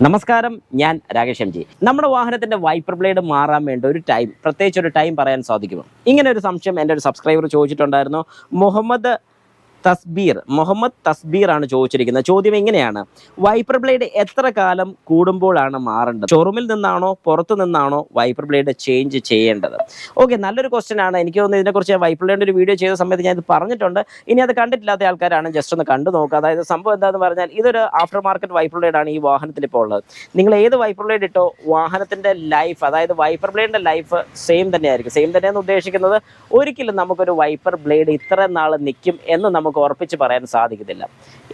നമസ്കാരം, ഞാൻ Rakesh M G. നമ്മുടെ വാഹനത്തിന്റെ വൈപ്പർ ബ്ലേഡ് മാറാൻ വേണ്ട പ്രത്യേകിച്ച് ഒരു ടൈം പറയാൻ സാധിക്കുമോ? ഇങ്ങനെ ഒരു സംശയം എൻ്റെ ഒരു സബ്സ്ക്രൈബർ ചോദിച്ചിട്ടുണ്ടായിരുന്നു. മുഹമ്മദ് തസ്ബീർ ആണ് ചോദിച്ചിരിക്കുന്നത്. ചോദ്യം ഇങ്ങനെയാണ്: വൈപ്പർ ബ്ലേഡ് എത്ര കാലം കൂടുമ്പോഴാണ് മാറേണ്ടത്? ഷോറൂമിൽ നിന്നാണോ പുറത്തു നിന്നാണോ വൈപ്പർ ബ്ലേഡ് ചേഞ്ച് ചെയ്യേണ്ടത്? ഓക്കെ, നല്ലൊരു ക്വസ്റ്റ്യൻ ആണ്. എനിക്ക് തോന്നുന്നു ഇതിനെക്കുറിച്ച് വൈപ്പർ ബ്ലേഡിൻ്റെ ഒരു വീഡിയോ ചെയ്ത സമയത്ത് ഞാൻ ഇത് പറഞ്ഞിട്ടുണ്ട്. ഇനി അത് കണ്ടിട്ടില്ലാത്ത ആൾക്കാരാണ് ജസ്റ്റ് ഒന്ന് കണ്ടു നോക്കുക. അതായത് സംഭവം എന്താണെന്ന് പറഞ്ഞാൽ, ഇതൊരു ആഫ്റ്റർ മാർക്കറ്റ് വൈപ്പർ ബ്ലേഡ് ആണ് ഈ വാഹനത്തിൽ ഇപ്പോൾ ഉള്ളത്. നിങ്ങൾ ഏത് വൈപ്പർ ബ്ലേഡ് ഇട്ടോ വാഹനത്തിൻ്റെ ലൈഫ്, അതായത് വൈപ്പർ ബ്ലേഡിൻ്റെ ലൈഫ് സെയിം തന്നെയായിരിക്കും. സെയിം തന്നെയെന്ന് ഉദ്ദേശിക്കുന്നത് ഒരിക്കലും നമുക്കൊരു വൈപ്പർ ബ്ലേഡ് ഇത്ര നാൾ നിൽക്കും എന്ന് നമുക്ക് ഉറപ്പിച്ച് പറയാൻ സാധിക്കത്തില്ല.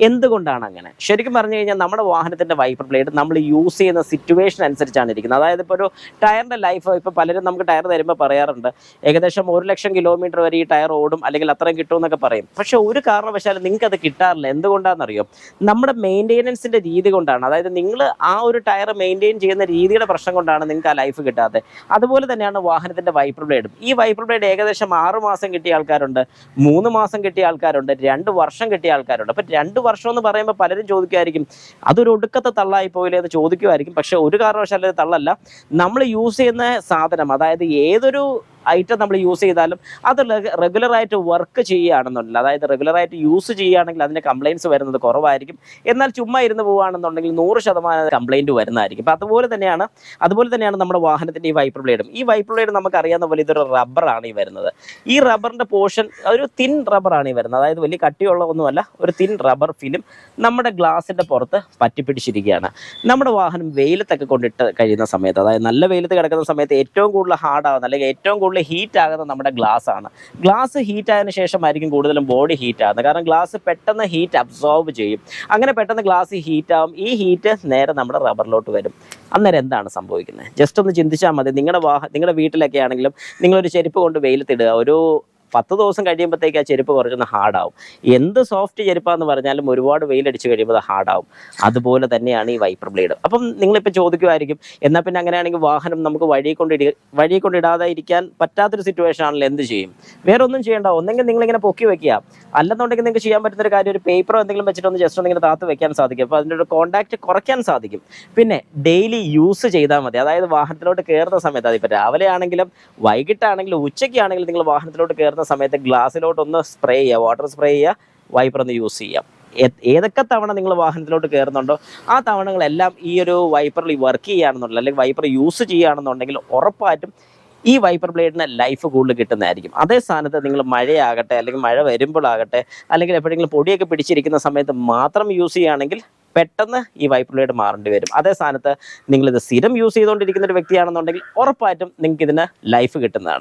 എന്തുകൊണ്ടാണ് അങ്ങനെ? ശരിക്കും പറഞ്ഞു കഴിഞ്ഞാൽ നമ്മുടെ വാഹനത്തിൻ്റെ വൈപ്പർ ബ്ലേഡ് നമ്മൾ യൂസ് ചെയ്യുന്ന സിറ്റുവേഷൻ അനുസരിച്ചാണ് ഇരിക്കുന്നത്. അതായത് ഇപ്പോൾ ഒരു ടയറിൻ്റെ ലൈഫ്, ഇപ്പോൾ പലരും നമുക്ക് ടയർ തരുമ്പോൾ പറയാറുണ്ട് ഏകദേശം 1,00,000 കിലോമീറ്റർ വരെ ഈ ടയർ ഓടും, അല്ലെങ്കിൽ അത്രയും കിട്ടും എന്നൊക്കെ പറയും. പക്ഷേ ഒരു കാരണവശാലും നിങ്ങൾക്ക് അത് കിട്ടാറില്ല. എന്തുകൊണ്ടാണെന്നറിയോ? നമ്മുടെ മെയിൻ്റെനൻസിൻ്റെ രീതി കൊണ്ടാണ്. അതായത് നിങ്ങൾ ആ ഒരു ടയർ മെയിൻറ്റെയിൻ ചെയ്യുന്ന രീതിയുടെ പ്രശ്നം കൊണ്ടാണ് നിങ്ങൾക്ക് ആ ലൈഫ് കിട്ടാത്തത്. അതുപോലെ തന്നെയാണ് വാഹനത്തിൻ്റെ വൈപ്പർ ബ്ലേഡും. ഈ വൈപ്പർ ബ്ലേഡ് ഏകദേശം 6 മാസം കിട്ടിയ ആൾക്കാരുണ്ട്, 3 മാസം കിട്ടിയ ആൾക്കാരുണ്ട്, 2 വർഷം കിട്ടിയ ആൾക്കാരുണ്ട്. അപ്പോൾ 2 വർഷം എന്ന് പറയുമ്പോൾ പലരും ചോദിക്കുമായിരിക്കും അതൊരു ഒടുക്കത്തെ തള്ളായി പോയില്ലേ എന്ന് ചോദിക്കുമായിരിക്കും. പക്ഷേ ഒരു കാരണവശാലും അത് തള്ളല്ല. നമ്മൾ യൂസ് ചെയ്യുന്ന സാധനം, അതായത് ഏതൊരു ഐറ്റം നമ്മൾ യൂസ് ചെയ്താലും അത് റെഗുലറായിട്ട് വർക്ക് ചെയ്യുകയാണെന്നുണ്ടെങ്കിൽ, അതായത് റെഗുലറായിട്ട് യൂസ് ചെയ്യുകയാണെങ്കിൽ അതിൻ്റെ കംപ്ലയിൻറ്റ്സ് വരുന്നത് കുറവായിരിക്കും. എന്നാൽ ചുമ്മാ ഇരുന്ന് പോവുകയാണെന്നുണ്ടെങ്കിൽ 100% കംപ്ലയിൻറ്റ് വരുന്നതായിരിക്കും. അപ്പോൾ അതുപോലെ തന്നെയാണ് നമ്മുടെ വാഹനത്തിൻ്റെ ഈ വൈപ്പർ ബ്ലേഡും. ഈ വൈപ്പർ ബ്ലേഡ് നമുക്കറിയാവുന്ന പോലെ ഇതൊരു റബ്ബറാണ് ഈ വരുന്നത്. ഈ റബ്ബറിൻ്റെ പോർഷൻ ഒരു തിൻ റബ്ബറാണ് ഈ വരുന്നത്. അതായത് വലിയ കട്ടിയുള്ള ഒന്നുമല്ല, ഒരു തിൻ റബ്ബർ ഫിലിം നമ്മുടെ ഗ്ലാസിൻ്റെ പുറത്ത് പറ്റിപ്പിടിച്ചിരിക്കുകയാണ്. നമ്മുടെ വാഹനം വെയിലത്തൊക്കെ കൊണ്ടിട്ട് കഴിയുന്ന സമയത്ത്, അതായത് നല്ല വെയിലത്ത് കിടക്കുന്ന സമയത്ത് ഏറ്റവും കൂടുതൽ ഹാർഡാകുന്ന, അല്ലെങ്കിൽ ഏറ്റവും കൂടുതൽ ഹീറ്റ് ആകുന്നത് നമ്മുടെ ഗ്ലാസ് ആണ്. ഗ്ലാസ് ഹീറ്റ് ആയതിനു ശേഷമായിരിക്കും കൂടുതലും ബോഡി ഹീറ്റ് ആകുന്നത്. കാരണം ഗ്ലാസ് പെട്ടെന്ന് ഹീറ്റ് അബ്സോർബ് ചെയ്യും. അങ്ങനെ പെട്ടെന്ന് ഗ്ലാസ് ഹീറ്റ് ആവും. ഈ ഹീറ്റ് നേരെ നമ്മുടെ റബ്ബറിലോട്ട് വരും. അന്നേരം എന്താണ് സംഭവിക്കുന്നത്? ജസ്റ്റ് ഒന്ന് ചിന്തിച്ചാൽ മതി. നിങ്ങളുടെ വീട്ടിലൊക്കെ ആണെങ്കിലും നിങ്ങളൊരു ചെരുപ്പ് കൊണ്ട് വെയിലത്തിടുക, ഒരു 10 ദിവസം കഴിയുമ്പോഴത്തേക്ക് ആ ചെരുപ്പ് കുറച്ചൊന്ന് ഹാർഡാവും. എന്ത് സോഫ്റ്റ് ചെരുപ്പാന്ന് പറഞ്ഞാലും ഒരുപാട് വെയിലടിച്ച് കഴിയുമ്പോൾ അത് ഹാർഡാവും. അതുപോലെ തന്നെയാണ് ഈ വൈപ്പർ ബ്ലേഡ്. അപ്പം നിങ്ങളിപ്പോൾ ചോദിക്കുമായിരിക്കും, എന്നാൽ പിന്നെ അങ്ങനെയാണെങ്കിൽ വാഹനം നമുക്ക് വഴി കൊണ്ടിടാതെ ഇരിക്കാൻ പറ്റാത്തൊരു സിറ്റുവേഷൻ ആണല്ലോ, എന്ത് ചെയ്യും? വേറെ ഒന്നും ചെയ്യേണ്ട. ഒന്നെങ്കിൽ നിങ്ങളിങ്ങനെ പൊക്കി വെക്കുക, അല്ലെന്നുണ്ടെങ്കിൽ നിങ്ങൾക്ക് ചെയ്യാൻ പറ്റുന്നൊരു കാര്യം, ഒരു പേപ്പറോ എന്തെങ്കിലും വെച്ചിട്ടൊന്ന് ജസ്റ്റ് ഒന്നിങ്ങനെ താത്ത് വെക്കാൻ സാധിക്കും. അപ്പോൾ അതിൻ്റെ ഒരു കോൺടാക്റ്റ് കുറയ്ക്കാൻ സാധിക്കും. പിന്നെ ഡെയിലി യൂസ് ചെയ്താൽ മതി. അതായത് വാഹനത്തിലോട്ട് കയറുന്ന സമയത്ത്, അതിപ്പോൾ രാവിലെ ആണെങ്കിലും വൈകിട്ടാണെങ്കിലും ഉച്ചയ്ക്കാണെങ്കിലും നിങ്ങൾ വാഹനത്തിലോട്ട് കയറുന്ന സമയത്ത് ഗ്ലാസ്സിലോട്ടൊന്ന് സ്പ്രേ ചെയ്യുക, വാട്ടർ സ്പ്രേ ചെയ്യുക, വൈപ്പർ ഒന്ന് യൂസ് ചെയ്യാം. ഏതൊക്കെ തവണ നിങ്ങൾ വാഹനത്തിലോട്ട് കയറുന്നുണ്ടോ ആ തവണകളെല്ലാം ഈ ഒരു വൈപ്പറിൽ വർക്ക് ചെയ്യുകയാണെന്നുണ്ടെങ്കിൽ, അല്ലെങ്കിൽ വൈപ്പർ യൂസ് ചെയ്യുകയാണെന്നുണ്ടെങ്കിൽ ഉറപ്പായിട്ടും ഈ വൈപ്പർ ബ്ലേഡിന് ലൈഫ് കൂടുതൽ കിട്ടുന്നതായിരിക്കും. അതേ സ്ഥാനത്ത് നിങ്ങൾ മഴയാകട്ടെ, അല്ലെങ്കിൽ മഴ വരുമ്പോഴാകട്ടെ, അല്ലെങ്കിൽ എപ്പോഴെങ്കിലും പൊടിയൊക്കെ പിടിച്ചിരിക്കുന്ന സമയത്ത് മാത്രം യൂസ് ചെയ്യുകയാണെങ്കിൽ പെട്ടെന്ന് ഈ വൈപ്പർ ബ്ലേഡ് മാറേണ്ടി വരും. അതേ സ്ഥാനത്ത് നിങ്ങളിത് സ്ഥിരം യൂസ് ചെയ്തുകൊണ്ടിരിക്കുന്ന ഒരു വ്യക്തിയാണെന്നുണ്ടെങ്കിൽ ഉറപ്പായിട്ടും നിങ്ങൾക്ക് ഇതിന് ലൈഫ് കിട്ടുന്നതാണ്.